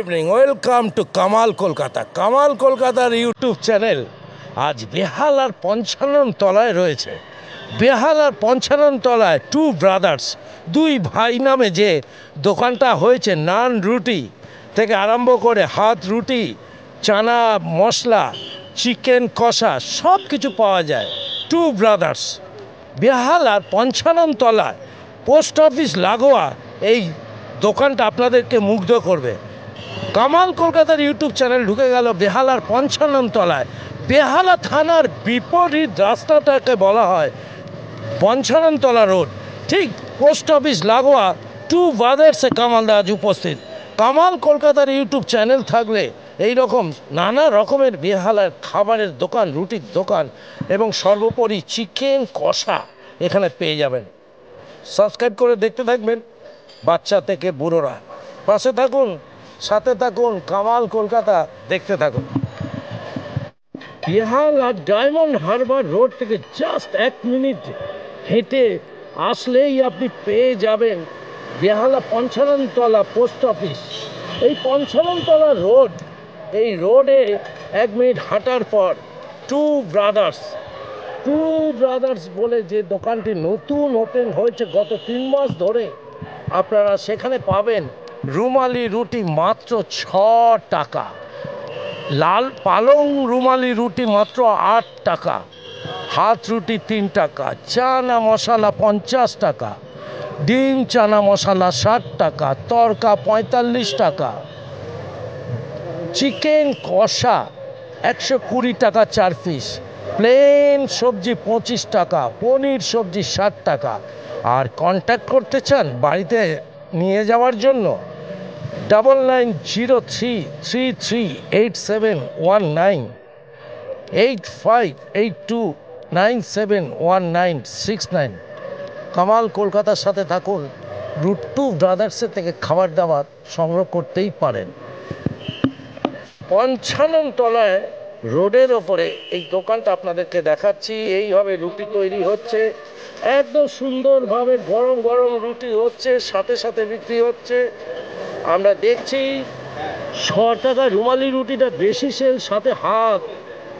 Evening, welcome to Kamal Kolkata. Kamal কলকাতার YouTube channel আজ বেহালার ৫৫ তলায় রয়েছে। বেহালার ৫৫ তলায় টু ব্রাদার্স, দুই ভাই নামে যে দোকানটা হয়েছে, নান রুটি থেকে আরম্ভ করে হাত রুটি, চানা মশলা, চিকেন কষা সব কিছু পাওয়া যায়। টু ব্রাদার্স বেহালার ৫৫ তলায়, পোস্ট অফিস লাগোয়া এই দোকানটা আপনাদেরকে মুগ্ধ করবে। কামাল কলকাতার ইউটিউব চ্যানেল ঢুকে গেল বেহালার ৫৫ তলায়। বেহালা থানার বিপরীত রাস্তাটাকে বলা হয় ৫৫ তলা রোড, ঠিক পোস্ট অফিস লাগোয়া টু ব্রাদার্সে কামালদা আজ উপস্থিত। কামাল কলকাতার ইউটিউব চ্যানেল থাকলে এই রকম নানা রকমের বেহালার খাবারের দোকান, রুটির দোকান এবং সর্বোপরি চিকেন কষা এখানে পেয়ে যাবেন। সাবস্ক্রাইব করে দেখতে থাকবেন, বাচ্চা থেকে বুড়োরা। পাশে থাকুন, সাথে থাকুন, কামাল কলকাতা দেখতে থাকুন। বেহালা ডায়মন্ড হারবার রোড থেকে জাস্ট ১ মিনিট হেঁটে আসলেই আপনি পেয়ে যাবেন বেহালা ৫৫ তলা পোস্ট অফিস। এই ৫৫ তলা রোড, এই রোডে ১ মিনিট হাঁটার পর টু ব্রাদার্স বলে যে দোকানটি নতুন ওপেন হয়েছে গত ৩ মাস ধরে, আপনারা সেখানে পাবেন রুমালি রুটি মাত্র ৬ টাকা, লাল পালং রুমালি রুটি মাত্র ৮ টাকা, হাত রুটি ৩ টাকা, চানা মশলা ৫০ টাকা, ডিম চানা মশলা ৬০ টাকা, তড়কা ৪৫ টাকা, চিকেন কষা ১২০ টাকা ৪ পিস, প্লেন সবজি ২৫ টাকা, পনির সবজি ৬০ টাকা। আর কন্ট্যাক্ট করতে চান বাড়িতে নিয়ে যাওয়ার জন্য 9903338719, 8582971969। কামাল কলকাতার সাথে থাকুন, রুট টু ব্রাদার্সের থেকে খাবার দাবার সংগ্রহ করতেই পারেন। ৫৫ তলায় রোডের ওপরে এই দোকানটা আপনাদেরকে দেখাচ্ছি। এইভাবে রুটি তৈরি হচ্ছে, একদম সুন্দরভাবে গরম গরম রুটি হচ্ছে, সাথে সাথে বিক্রি হচ্ছে। আমরা দেখছি ৬ টাকা রুমালি রুটিটা বেশি সেল, সাথে হাত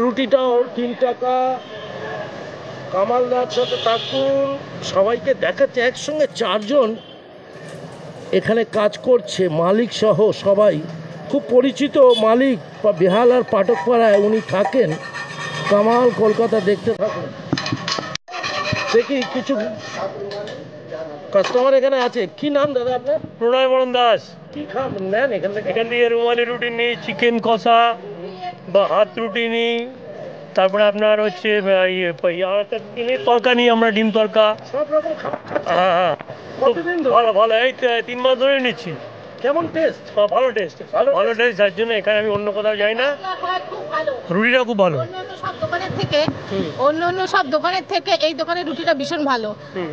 রুটিটাও ৩ টাকা। কামালদার সাথে থাকুন, সবাইকে দেখাচ্ছে। একসঙ্গে ৪ জন এখানে কাজ করছে, মালিক সহ সবাই খুব পরিচিত মালিক, বা বেহালার পাঠকপাড়ায় উনি থাকেন। কামাল কলকাতা দেখতে থাকুন। দেখি কিছু কাস্টমার এখানে আছে। কি নাম দাদা আপনার? প্রণয় বরণ দাস। কি খান নেন এখান থেকে? এখান থেকে রুমালি রুটি নিই, চিকেন কষা বা হাত রুটি নিই, তারপরে আপনার হচ্ছে তরকা নিই আমরা, ডিম তরকা। সব রকম খাবার খাচ্ছেন? হ্যাঁ, কতদিন ধরে? ভালো ভালো, এই ৩ মাস ধরে নিচ্ছি। কেমন টেস্ট? ভালো টেস্ট, ভালো টেস্ট, যার জন্য এখানে আমি অন্য কোথাও যাই না। রুটিটা খুব ভালো। অন্য সব দোকানের থেকে এই দোকানের রুটিটা ভীষণ ভালো,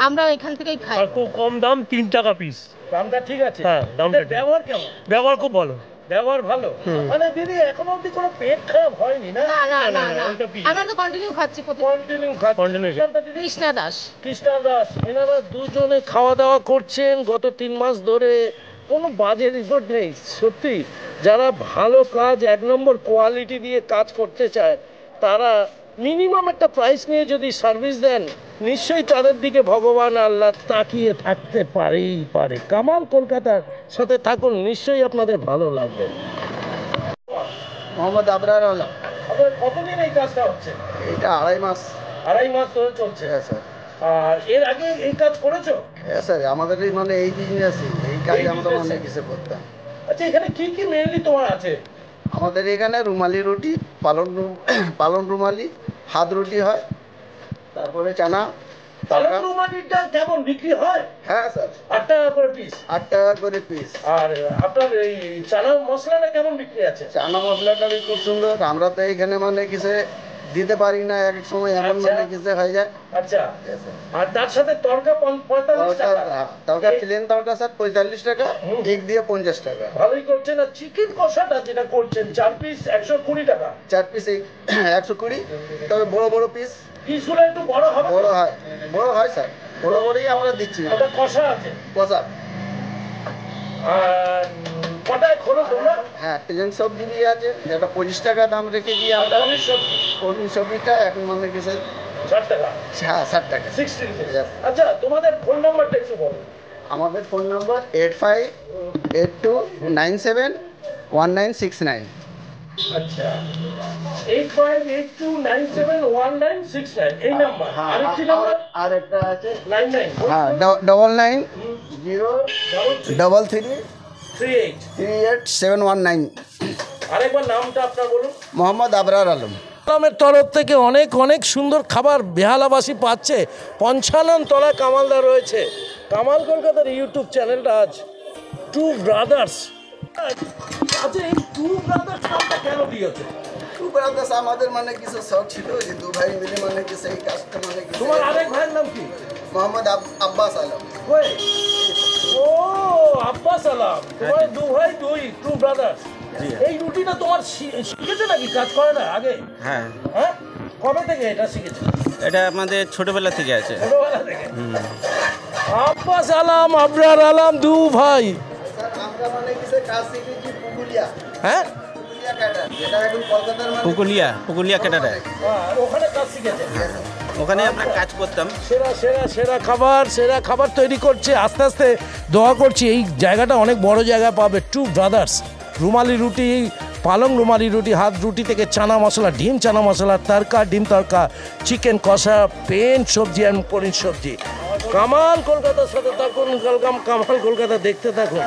আমরা এখান থেকেই খাই। আর খুব কম দাম, ৩ টাকা পিস। দামটা ঠিক আছে? হ্যাঁ, দামটা ঠিক। ব্যবহার কেমন? ব্যবহার খুব ভালো। ব্যবহার ভালো? মানে দিদি এখনো অবধি কোনো পেট খারাপ হয়নি না? আমরা তো কন্টিনিউ খাচ্ছি। কন্টিনিউ খাচ্ছি। কৃষ্ণা দাস, এনারা দুজনে খাওয়া দাওয়া করছেন গত ৩ মাস ধরে, কোনো বাজে রিপোর্ট নেই। সত্যি যারা ভালো কাজ, ১ নম্বর কোয়ালিটি দিয়ে কাজ করতে চায়, তারা মিনিমাম একটা প্রাইস নিয়ে যদি সার্ভিস দেন, নিশ্চয়ই তাদের দিকে ভগবান আল্লাহ তাকিয়ে থাকতে পারে। কামাল কলকাতার সাথে থাকুন, নিশ্চয়ই আপনাদের ভালো লাগবে। মোহাম্মদ আবরার আলম। আপনার কতদিন এই কাজটা হচ্ছে? এটা ২.৫ মাস। ২.৫ মাস ধরে চলছে? হ্যাঁ স্যার। আর এর আগে এই কাজ করেছো? হ্যাঁ স্যার, আমাদের মানে এই বিজনেসই, এই কাজে আমরা অনেক কিছু করতাম। আচ্ছা, এখানে কি কি মেনলি তোমার আছে? আমাদের এখানে রুমালি রুটি, পালন রুমালি, হাত রুটি হয়, তারপরে চানা তরকা। রুমালিটা কেমন বিক্রি হয়? হ্যাঁ স্যার, ৮ টাকা করে পিস। ৮ টাকা করে পিস। আর আপনার এই চানা মশলাটা কেমন বিক্রি আছে? চানা মশলাটা খুব সুন্দর। আমরা তো এখানে মানে কিছু দিতে পারি না, এক সময় এমন মানে কিছু হয়ে যায়। আচ্ছা, আর তার সাথে তরকা ৪৫ টাকা। তরকা প্লেন তরকা স্যার ৪৫ টাকা, কেক দিয়ে ৫০ টাকা। ভালোই করছেন। আর চিকেন কষাটা যেটা করছেন ৪ পিস ১২০ টাকা। ৪ পিস ১২০, তবে বড় বড় পিস। পিসগুলো একটু বড় হবে? বড় হয় স্যার, বড়ই আমরা দিচ্ছি। ওটা কষা আছে? কষা। আর কটায় খোলো তোমরা? হ্যাঁ, প্লেন সবজি দিয়ে আছে, যেটা 25 টাকা দাম রেখে দিয়ে আমরা পনির সবজিটা এখন মনে গেছে 60 টাকা, হ্যাঁ 60 টাকা। 60 Yes. আচ্ছা, তোমাদের ফোন নাম্বারটা একটু বলো। আমাদের ফোন নম্বর 8582971969। আচ্ছা, 8582971969 এই নাম্বার। আরেকটি নাম্বার আর একটা আছে 99 হ্যাঁ 9903338719। আরেকবার নামটা আপনার বলুন। মোহাম্মদ আবরার আলম। আলমের তরফ থেকে অনেক অনেক সুন্দর খাবার বেহালাবাসী পাচ্ছে। 55 তলায় কামালদা রয়েছে। কামাল কলকাতার ইউটিউব চ্যানেলটা আজ টু ব্রাদার্স। আচ্ছা, এই টু ব্রাদার্স নামটা কেন দিয়েছে? টু ব্রাদার্স আমাদের মানে কিছু শখ ছিল যে দু ভাই মিলে মানে কি সেই কাজটা মানে কি। তোমার আরেক ভাইয়ের নাম কি? মোহাম্মদ আব্বাস আলম। ওই, ও আব্বাস আলম। তোমার দু ভাই দুই টু ব্রাদার্স। এই রুটিটা তোমার শিখেছে নাকি, কাজ করে না আগে? হ্যাঁ, হ্যাঁ, কবে থেকে এটা শিখেছে? এটা আমাদের ছোটবেলা থেকে আছে। ছোটবেলা থেকে। আব্বাস আলম, আবরার আলম, দু ভাই। স্যার আমরা মানে কি সেই কাজ শিখেছি পুকুলিয়া। হ্যাঁ, পুকুলিয়া ক্যাডার, যেটা এখন কলকাতার মানে পুকুলিয়া ক্যাটারে, আর ওখানে কাজ শিখেছে। ওখানে আমরা কাজ করতাম। সেরা সেরা সেরা খাবার তৈরি করছে। আস্তে আস্তে দোয়া করছি এই জায়গাটা অনেক বড় জায়গা পাবে। টু ব্রাদার্স রুমালি রুটি, পালং রুমালি রুটি, হাত রুটি থেকে চানা মশলা, ডিম চানা মশলা, তরকা, ডিম তরকা, চিকেন কষা, পেন সবজি আর পনির সবজি। কামাল কলকাতার সাথে থাকুন, কামাল কলকাতা দেখতে থাকুন।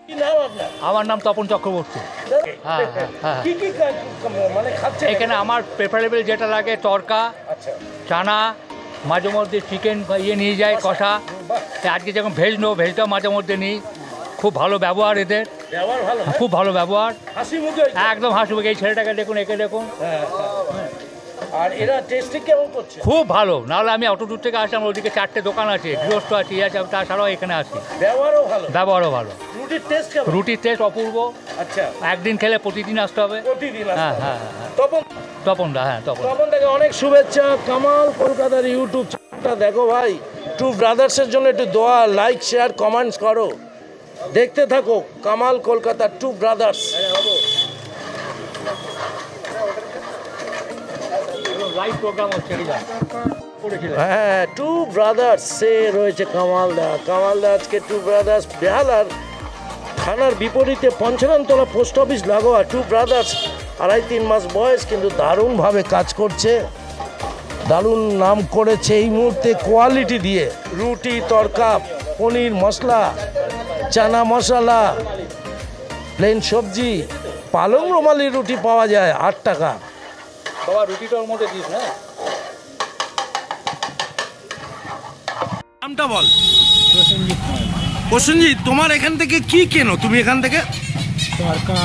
কি নাম আপনার? আমার নাম তপন চক্রবর্তী। হ্যাঁ, হ্যাঁ। কি কি মানে খাচ্ছে এখানে আমার প্রেফারেবল যেটা লাগে তরকা, আচ্ছা, চানা, মাঝে মধ্যে চিকেন নিয়ে যায় কষা। আজকে যখন ভেজ নেবো, ভেজটাও মাঝে মধ্যে নিই। খুব ভালো ব্যবহার এদের, ব্যবহার ভালো, খুব ভালো ব্যবহার, হাসি মুখে। একদম হাসি। এই ছেলেটাকে দেখুন, একে দেখুন, আর এরা টেস্টি কেমন করছে? খুব ভালো। নাহলে আমি অত দূর থেকে আসলাম, ওদিকে 4টে দোকান আছে, গৃহস্থ আছে, আছে, তাছাড়াও এখানে আসি। ব্যবহারও ভালো, ব্যবহারও ভালো। রুটির টেস্ট কেমন? রুটির টেস্ট অপূর্ব। আচ্ছা, একদিন খেলে প্রতিদিন আসতে হবে। প্রতিদিন হ্যাঁ, আসতে হ্যাঁ, হবে। হ্যাঁ। তপন হ্যাঁ, তপন। তপন থেকে অনেক শুভেচ্ছা। কামাল কলকাতার ইউটিউব চ্যানেলটা দেখো ভাই। টু ব্রাদার্সের জন্য একটু দোয়া, লাইক, শেয়ার, কমেন্টস করো। দেখতে থাকো কামাল কলকাতার টু ব্রাদার্স। লাইভ প্রোগ্রাম হচ্ছে। হ্যাঁ, টু ব্রাদার্স সে রয়েছে কামালদা। আজকে টু ব্রাদার্স বেহালার থানার বিপরীতে 55 তলা পোস্ট অফিস লাগোয়া। টু ব্রাদার্স 2.5-3 মাস বয়স, কিন্তু দারুণভাবে কাজ করছে। দারুণ নাম করেছে এই মুহূর্তে কোয়ালিটি দিয়ে। রুটি, তরকা, পনির মশলা, চানা মশলা, প্লেন সবজি, পালং রুমালি রুটি পাওয়া যায় 8 টাকা। বাবা রুটিটার মধ্যে দিস না। নামটা বল। প্রসেনজিৎ, তোমার এখান থেকে কি কেনো তুমি এখান থেকে? তরকা,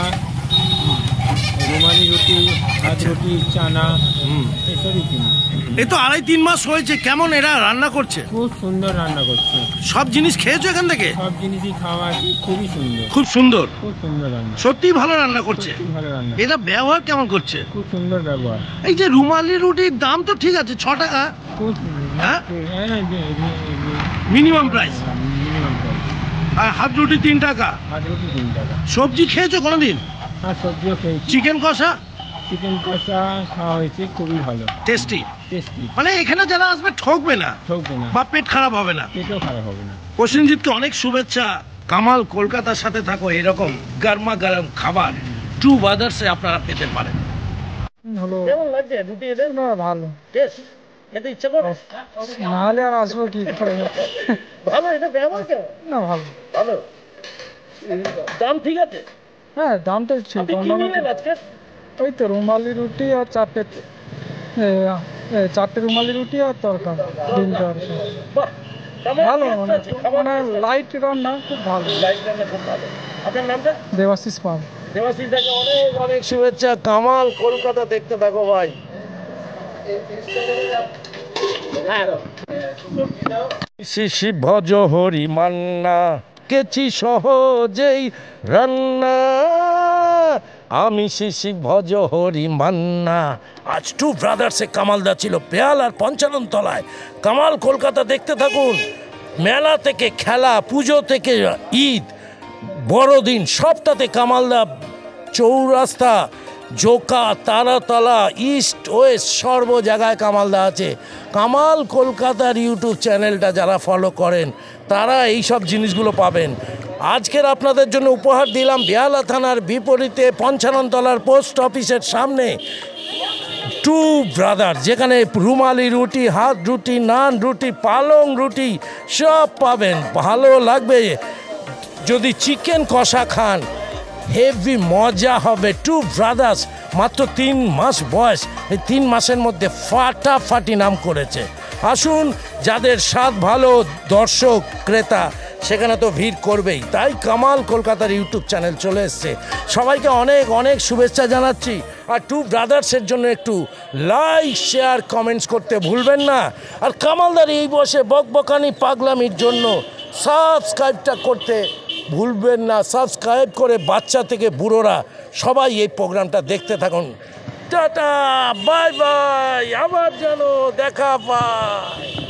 রুমালি রুটি, হাত রুটি, চানা, এসবই কিনি। এই তো 2.5-3 মাস হয়েছে, কেমন এরা রান্না করছে? খুব সুন্দর রান্না করছে। সব জিনিস খেয়েছো এখান থেকে? সব জিনিসই খাওয়া আছে, খুবই সুন্দর। খুব সুন্দর, খুব সুন্দর রান্না, সত্যিই ভালো রান্না করছে। খুব ভালো রান্না, এরা ব্যবহার কেমন করছে? খুব সুন্দর ব্যবহার। এই যে রুমালি রুটির দাম তো ঠিক আছে 6 টাকা খুব হ্যাঁ? Minimum price. Minimum price. আর হাত রুটি 3 টাকা। হাত রুটি 3 টাকা। সবজি খেয়েছো কোনোদিন? আর সবজিও খেয়েছি। চিকেন কষা চিকেন কষা খাওয়া হয়েছে, খুবই ভালো, টেস্টি। টেস্টি। মানে এখানে যারা আসবে ঠকবে না ঠকবে না, বা পেট খারাপ হবে না। পেটও খারাপ হবে না। প্রসেনজিৎকে অনেক শুভেচ্ছা। কামাল কলকাতার সাথে থাকো, এরকম গরমা গরম খাবার টু ব্রাদার্সে আপনারা পেতে পারেন। হলো কেমন লাগছে রুটি এদের? না, ভালো। টেস্ট খেতে ইচ্ছা করে? না হলে আর আসবো কি করে? ভালো, এটা ব্যবহার কেমন? না, ভালো। ভালো, দাম ঠিক আছে? হ্যাঁ, দামটা আপনি কি নিলেন আজকে? ওই তো রুমালি রুটি আর 4টে রুমালি রুটি আর তরকা, ডিম তরকা। বাহ, কেমন ভালো, taste আছে? খাবার মানে লাইট রান্না, খুব ভালো। লাইট রান্না খুব ভালো। আপনার নামটা? দেবাশিস পাল। দেবাশিস দাকে অনেক অনেক শুভেচ্ছা। কামাল কলকাতা দেখতে থাকো ভাই। শিশি ভজ হরি মান্না, কেচি সহজেই রান্না। আমি শিশি ভজ হরি মান্না। আজ টু ব্রাদার্সে কামালদা ছিল বেহালার পঞ্চানন তলায়। কামাল কলকাতা দেখতে থাকুন। মেলা থেকে খেলা, পুজো থেকে ঈদ, বড়দিন, সবটাতে কামালদা। চৌরাস্তা, জোকা, তারাতলা, ইস্ট ওয়েস্ট সর্ব জায়গায় কামালদা আছে। কামাল কলকাতার ইউটিউব চ্যানেলটা যারা ফলো করেন তারা এই সব জিনিসগুলো পাবেন। আজকের আপনাদের জন্য উপহার দিলাম বেহালা থানার বিপরীতে পঞ্চাননতলার পোস্ট অফিসের সামনে টু ব্রাদার, যেখানে রুমালি রুটি, হাত রুটি, নান রুটি, পালং রুটি সব পাবেন। ভালো লাগবে। যদি চিকেন কষা খান হেভি মজা হবে। টু ব্রাদার্স, মাত্র 3 মাস বয়স, এই 3 মাসের মধ্যে ফাটাফাটি নাম করেছে। আসুন, যাদের স্বাদ ভালো, দর্শক ক্রেতা সেখানে তো ভিড় করবেই। তাই কামাল কলকাতার ইউটিউব চ্যানেল চলে এসছে। সবাইকে অনেক অনেক শুভেচ্ছা জানাচ্ছি। আর টু ব্রাদার্সের জন্য একটু লাইক, শেয়ার, কমেন্টস করতে ভুলবেন না। আর কামালদার এই বসে বকবকানি পাগলামির জন্য সাবস্ক্রাইবটা করতে ভুলবেন না। সাবস্ক্রাইব করে বাচ্চা থেকে বুড়োরা সবাই এই প্রোগ্রামটা দেখতে থাকুন। টাটা, বাই বাই, আবার যেন দেখা পায়।